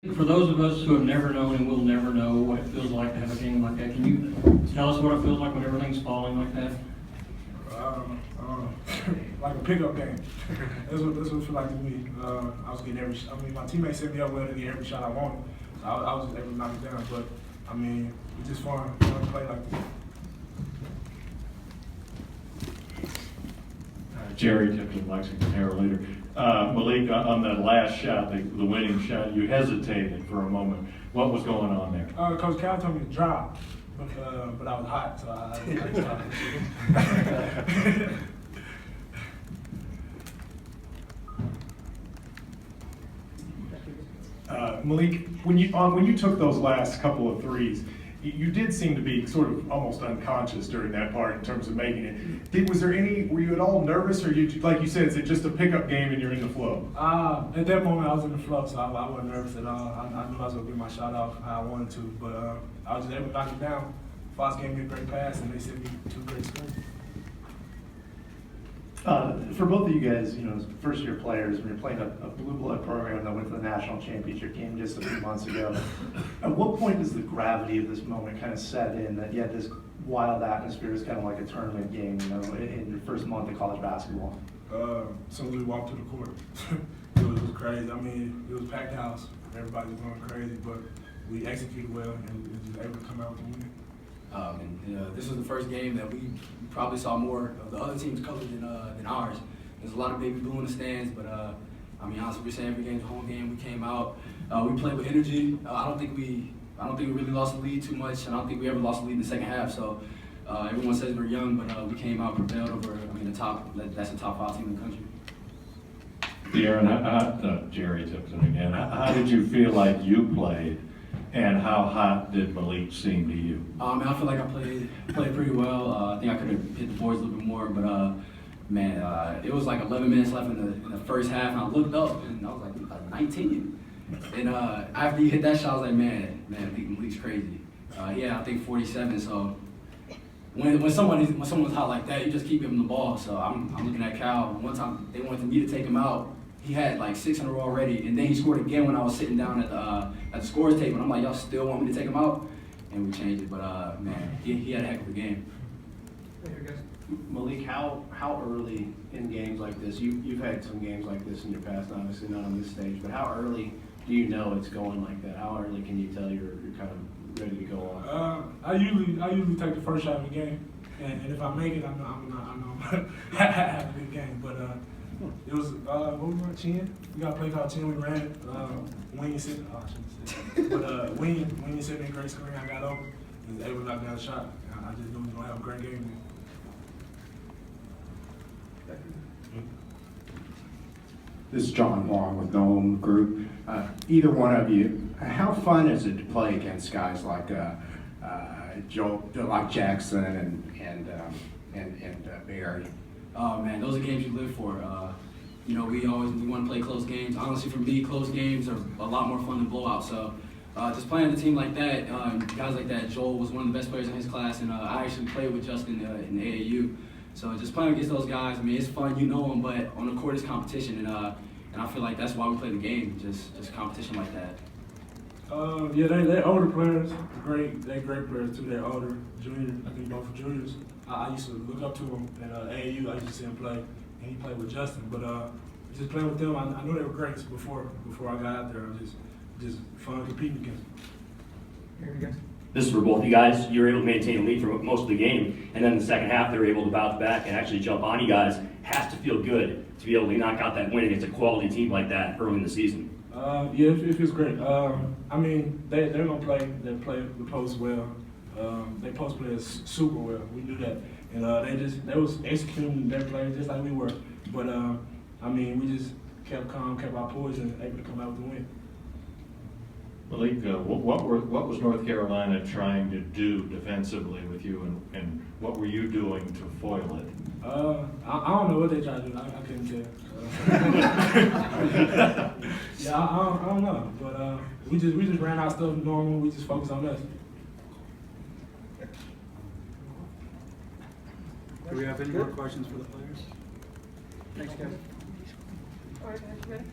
For those of us who have never known and will never know what it feels like to have a game like that, can you tell us what it feels like when everything's falling like that? Like a pickup game. That's what it felt like to me. I was getting my teammates set me up well to get every shot I wanted. So I was just able to knock it down. But, it's just fun to play like that. Jerry Tipton, Lexington Herald Leader. Malik, on that last shot, the winning shot, you hesitated for a moment. What was going on there? Coach Cal told me to drop, but I was hot, so I stopped. Malik, when you took those last couple of threes, you did seem to be sort of almost unconscious during that part in terms of making it. Were you at all nervous, or like you said, is it just a pickup game and you're in the flow? At that moment, I was in the flow, so I wasn't nervous at all. I knew I was going to get my shot off how I wanted to, but I was just able to knock it down. Fox gave me a great pass, and they sent me two great screens. For both of you guys, as first-year players, when you're playing a blue blood program that went to the national championship game just a few months ago, at what point does the gravity of this moment kind of set in that you had this wild atmosphere is kind of like a tournament game, in your first month of college basketball? As soon as we walked to the court, it was crazy. It was packed house. Everybody was going crazy, but we executed well and just able to come out with the win. This was the first game that we probably saw more of the other team's colors than ours. There's a lot of baby blue in the stands, but honestly, we're saying every game's a home game. We came out, we played with energy. I don't think we really lost the lead too much, and I don't think we ever lost the lead in the second half. So everyone says we're young, but we came out prevailed over that's the top 5 team in the country. DeAaron, Jerry Tipton again. How did you feel like you played? And how hot did Malik seem to you? I feel like I played pretty well. I think I could have hit the boards a little bit more, but it was like 11 minutes left in the first half, and I looked up and I was like 19. And after he hit that shot, I was like, man, I think Malik's crazy. I think 47. So when someone's hot like that, you just keep giving him the ball. So I'm looking at Cal. One time they wanted me to take him out. He had like 6 in a row already, and then he scored again when I was sitting down at the scores table. And I'm like, y'all still want me to take him out? And we changed it, but he had a heck of a game. Malik, how early in games like this, you've had some games like this in your past, obviously not on this stage, but how early do you know it's going like that? How early can you tell you're kind of ready to go on? I usually take the first shot of the game, and if I make it, I know I have a good game. But it was what we run 10. We got a play called 10. We ran it. Wing sitting. I shouldn't say. But Wing sitting in great screen. I got open. And was able to knock down a shot. I just knew we was gonna have a great game. This is John Long with Noam Group. Either one of you, how fun is it to play against guys like like Jackson and Barry? Oh man, those are games you live for. We want to play close games. Honestly, for me, close games are a lot more fun than blowouts. So just playing a team like that, guys like that. Joel was one of the best players in his class, and I actually played with Justin in the AAU. So just playing against those guys, it's fun. You know them, but on the court it's competition, and I feel like that's why we play the game. Just competition like that. They're older players. They're great players too. They're older, junior. I think both are juniors. I used to look up to them at AAU. I used to see him play, and he played with Justin. But just playing with them, I knew they were great before I got out there. It was just fun competing against them. This is for both you guys. You were able to maintain a lead for most of the game, and then in the second half, they were able to bounce back and actually jump on you guys. Has to feel good to be able to knock out that win against a quality team like that early in the season. It feels great. They're gonna play. They play the post well. They post play super well. We knew that, and they was executing their play just like we were. But we just kept calm, kept our poise, and able to come out with the win. Malik, what was North Carolina trying to do defensively with you, and what were you doing to foil it? I don't know what they tried to do. I couldn't tell. I don't know. But we just ran our stuff normal. We just focused on us. Do we have any more questions for the players? Thanks, guys. All right, guys, you ready?